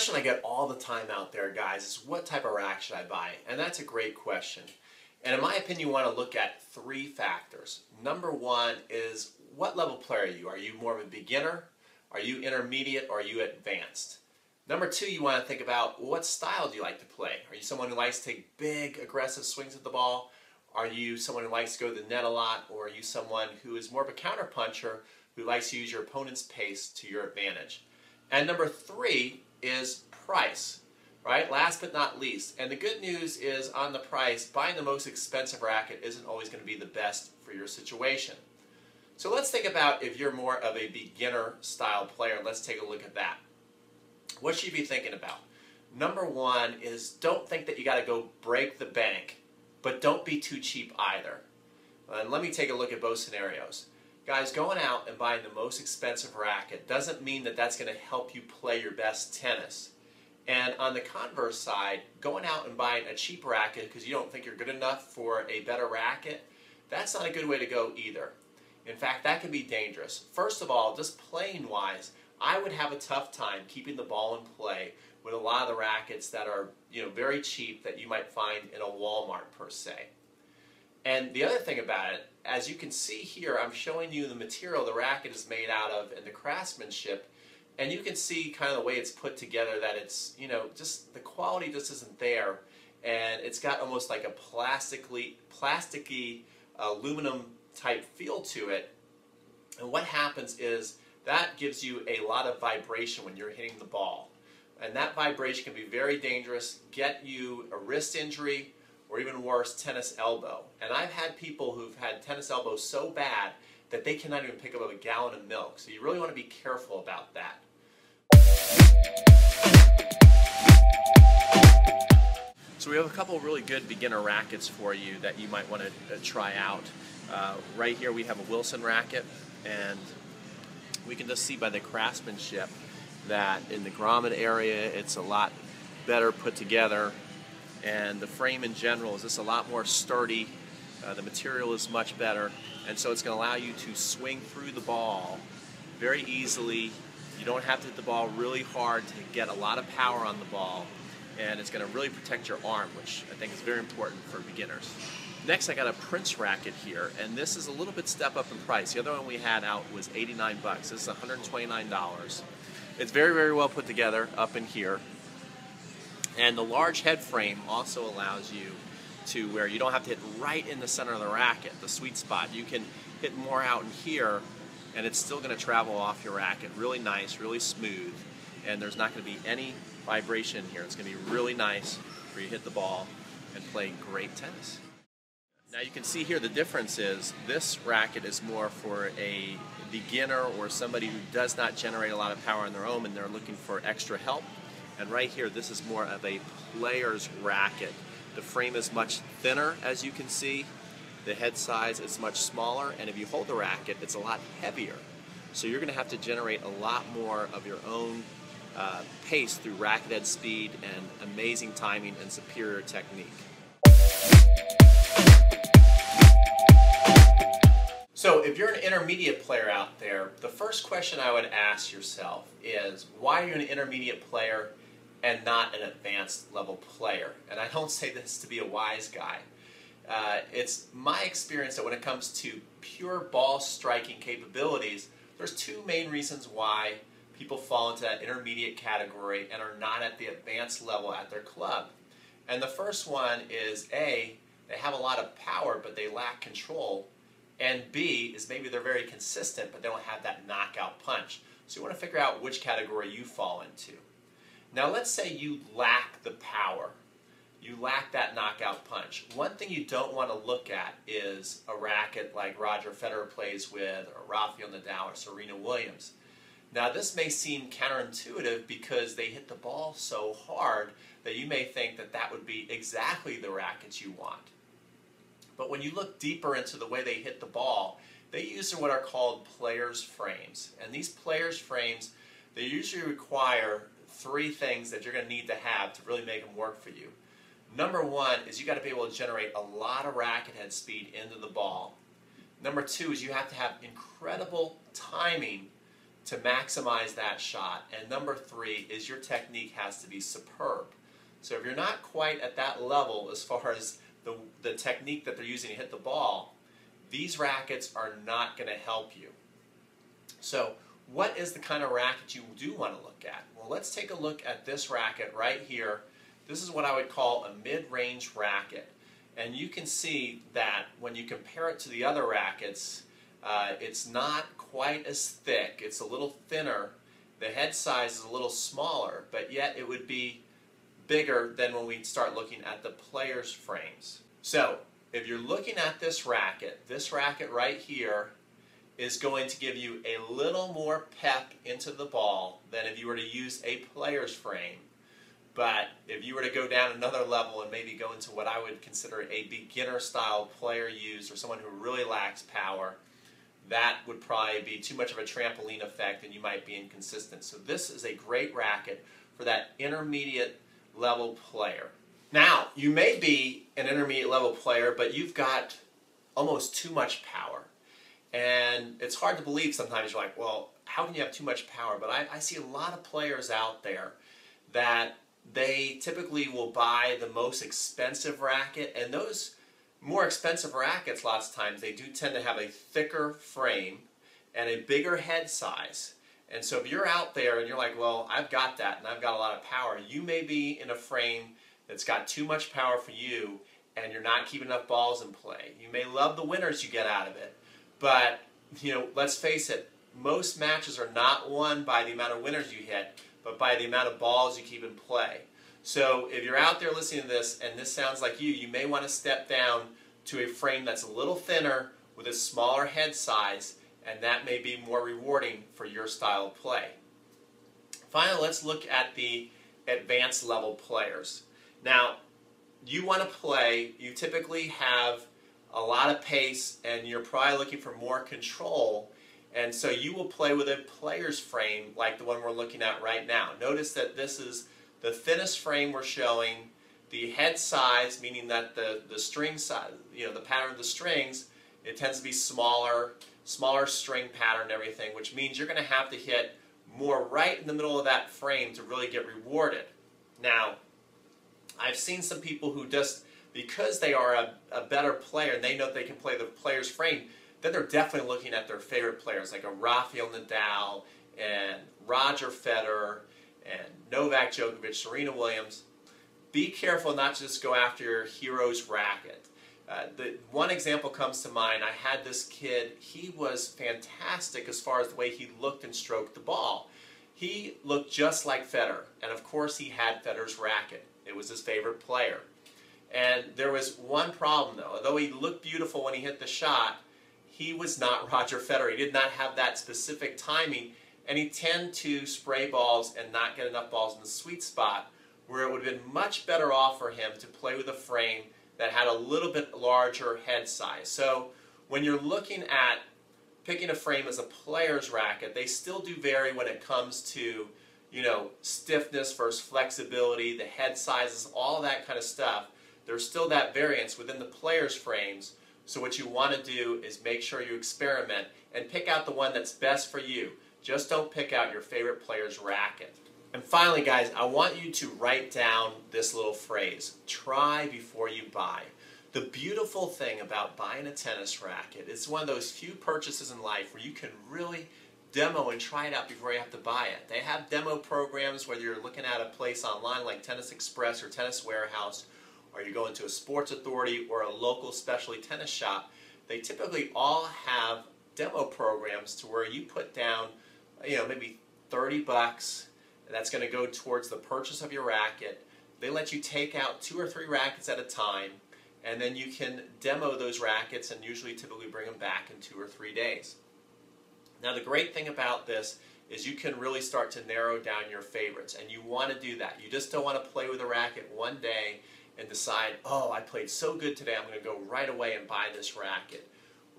question I get all the time out there, guys, is what type of rack should I buy? And that's a great question. And in my opinion, you want to look at three factors. Number one is, what level player are you? Are you more of a beginner? Are you intermediate? Or are you advanced? Number two, you want to think about, what style do you like to play? Are you someone who likes to take big, aggressive swings at the ball? Are you someone who likes to go to the net a lot? Or are you someone who is more of a counter puncher who likes to use your opponent's pace to your advantage? And number three is price, right? Last but not least. And the good news is, on the price, buying the most expensive racket isn't always going to be the best for your situation. So let's think about if you're more of a beginner style player. Let's take a look at that. What should you be thinking about? Number one is, don't think that you got to go break the bank, but don't be too cheap either. And let me take a look at both scenarios. Guys, going out and buying the most expensive racket doesn't mean that that's going to help you play your best tennis. And on the converse side, going out and buying a cheap racket because you don't think you're good enough for a better racket, that's not a good way to go either. In fact, that can be dangerous. First of all, just playing wise, I would have a tough time keeping the ball in play with a lot of the rackets that are, very cheap that you might find in a Walmart per se. And the other thing about it, as you can see here, I'm showing you the material the racket is made out of and the craftsmanship, and you can see kind of the way it's put together that it's, just the quality just isn't there, and it's got almost like a plasticky aluminum type feel to it. And what happens is that gives you a lot of vibration when you're hitting the ball. And that vibration can be very dangerous, get you a wrist injury, or even worse, tennis elbow. And I've had people who've had tennis elbows so bad that they cannot even pick up a gallon of milk. So you really want to be careful about that. So we have a couple really good beginner rackets for you that you might want to try out. Right here we have a Wilson racket, and we can just see by the craftsmanship that in the grommet area it's a lot better put together, and the frame in general is just a lot more sturdy. The material is much better, and so it's going to allow you to swing through the ball very easily. You don't have to hit the ball really hard to get a lot of power on the ball, and it's going to really protect your arm, which I think is very important for beginners. Next, I got a Prince racket here, and this is a little bit step up in price. The other one we had out was $89. This is $129. It's very, very well put together up in here. And the large head frame also allows you to where you don't have to hit right in the center of the racket, the sweet spot. You can hit more out in here, and it's still going to travel off your racket really nice, really smooth, and there's not going to be any vibration here. It's going to be really nice where you hit the ball and play great tennis. Now you can see here the difference is this racket is more for a beginner or somebody who does not generate a lot of power on their own and they're looking for extra help. And right here, this is more of a player's racket. The frame is much thinner, as you can see. The head size is much smaller, and if you hold the racket, it's a lot heavier. So you're going to have to generate a lot more of your own pace through racket head speed and amazing timing and superior technique. So if you're an intermediate player out there, the first question I would ask yourself is, why are you an intermediate player and not an advanced level player? And I don't say this to be a wise guy. It's my experience that when it comes to pure ball striking capabilities, there's two main reasons why people fall into that intermediate category and are not at the advanced level at their club. And the first one is A, they have a lot of power but they lack control. And B is maybe they're very consistent, but they don't have that knockout punch. So you want to figure out which category you fall into. Now let's say you lack the power. You lack that knockout punch. One thing you don't want to look at is a racket like Roger Federer plays with, or Rafael Nadal, or Serena Williams. Now this may seem counterintuitive because they hit the ball so hard that you may think that that would be exactly the racket you want. But when you look deeper into the way they hit the ball, they use what are called players' frames. And these players' frames, they usually require three things that you're going to need to have to really make them work for you. Number one is you got to be able to generate a lot of racket head speed into the ball. Number two is you have to have incredible timing to maximize that shot. And number 3 is your technique has to be superb. So if you're not quite at that level as far as the technique that they're using to hit the ball, these rackets are not going to help you. So what is the kind of racket you do want to look at? Well, let's take a look at this racket right here. This is what I would call a mid-range racket. And you can see that when you compare it to the other rackets, it's not quite as thick. It's a little thinner. The head size is a little smaller, but yet it would be bigger than when we start looking at the players' frames. So if you're looking at this racket right here is going to give you a little more pep into the ball than if you were to use a player's frame. But if you were to go down another level and maybe go into what I would consider a beginner style player use, or someone who really lacks power, that would probably be too much of a trampoline effect and you might be inconsistent. So this is a great racket for that intermediate level player. Now, you may be an intermediate level player, but you've got almost too much power. And it's hard to believe sometimes. You're like, well, how can you have too much power? But I see a lot of players out there that they typically will buy the most expensive racket, and those more expensive rackets, lots of times, they do tend to have a thicker frame and a bigger head size. And so if you're out there and you're like, well, I've got that and I've got a lot of power, you may be in a frame that's got too much power for you and you're not keeping enough balls in play. You may love the winners you get out of it, but let's face it, most matches are not won by the amount of winners you hit, but by the amount of balls you keep in play. So if you're out there listening to this and this sounds like you may want to step down to a frame that's a little thinner with a smaller head size, and that may be more rewarding for your style of play. Finally, let's look at the advanced level players. Now, you want to play, you typically have a lot of pace and you're probably looking for more control, and so you will play with a player's frame like the one we're looking at right now. Notice that this is the thinnest frame we're showing. The head size, meaning that the string size, the pattern of the strings, it tends to be smaller string pattern and everything, which means you're going to have to hit more right in the middle of that frame to really get rewarded. Now, I've seen some people who just, because they are a better player and they know they can play the player's frame, then they're definitely looking at their favorite players like a Rafael Nadal and Roger Federer and Novak Djokovic, Serena Williams. Be careful not to just go after your hero's racket. The one example comes to mind. I had this kid. He was fantastic as far as the way he looked and stroked the ball. He looked just like Federer, and of course he had Federer's racket. It was his favorite player. And there was one problem though. Although he looked beautiful when he hit the shot, he was not Roger Federer. He did not have that specific timing, and he tended to spray balls and not get enough balls in the sweet spot, where it would have been much better off for him to play with a frame that had a little bit larger head size. So when you're looking at picking a frame as a player's racket, they still do vary when it comes to, stiffness versus flexibility, the head sizes, all that kind of stuff. There's still that variance within the player's frames. So what you want to do is make sure you experiment and pick out the one that's best for you. Just don't pick out your favorite player's racket. And finally, guys, I want you to write down this little phrase: try before you buy. The beautiful thing about buying a tennis racket, it's one of those few purchases in life where you can really demo and try it out before you have to buy it. They have demo programs, whether you're looking at a place online like Tennis Express or Tennis Warehouse, or you go into a sports authority or a local specialty tennis shop. They typically all have demo programs to where you put down, maybe $30. That's going to go towards the purchase of your racket. They let you take out 2 or 3 rackets at a time, and then you can demo those rackets and usually typically bring them back in 2 or 3 days. Now the great thing about this is you can really start to narrow down your favorites, and you want to do that. You just don't want to play with a racket one day and decide, oh, I played so good today, I'm going to go right away and buy this racket.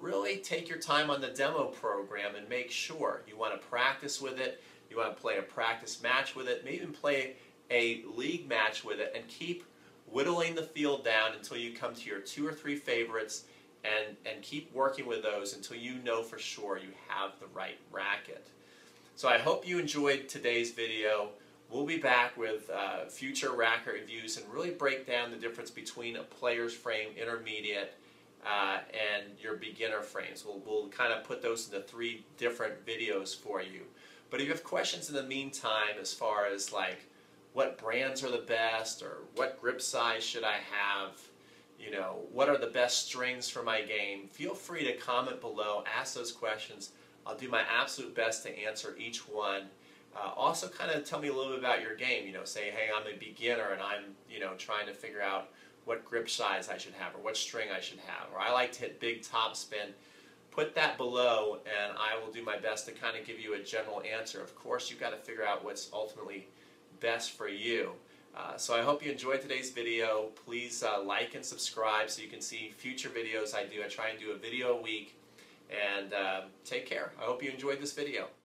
Really take your time on the demo program and make sure you want to practice with it. You want to play a practice match with it, maybe even play a league match with it, and keep whittling the field down until you come to your 2 or 3 favorites, and keep working with those until you know for sure you have the right racket. So I hope you enjoyed today's video. We'll be back with future racket reviews and really break down the difference between a player's frame, intermediate, and your beginner frames. We'll kind of put those into 3 different videos for you. But if you have questions in the meantime as far as like what brands are the best, or what grip size should I have, you know, what are the best strings for my game, feel free to comment below, ask those questions. I'll do my absolute best to answer each one. Also kind of tell me a little bit about your game, you know, say, hey, I'm a beginner and I'm, you know, trying to figure out what grip size I should have or what string I should have, or I like to hit big top spin. Put that below and I will do my best to kind of give you a general answer. Of course, you've got to figure out what's ultimately best for you. So I hope you enjoyed today's video. Please like and subscribe so you can see future videos I do. I try and do a video a week. And take care. I hope you enjoyed this video.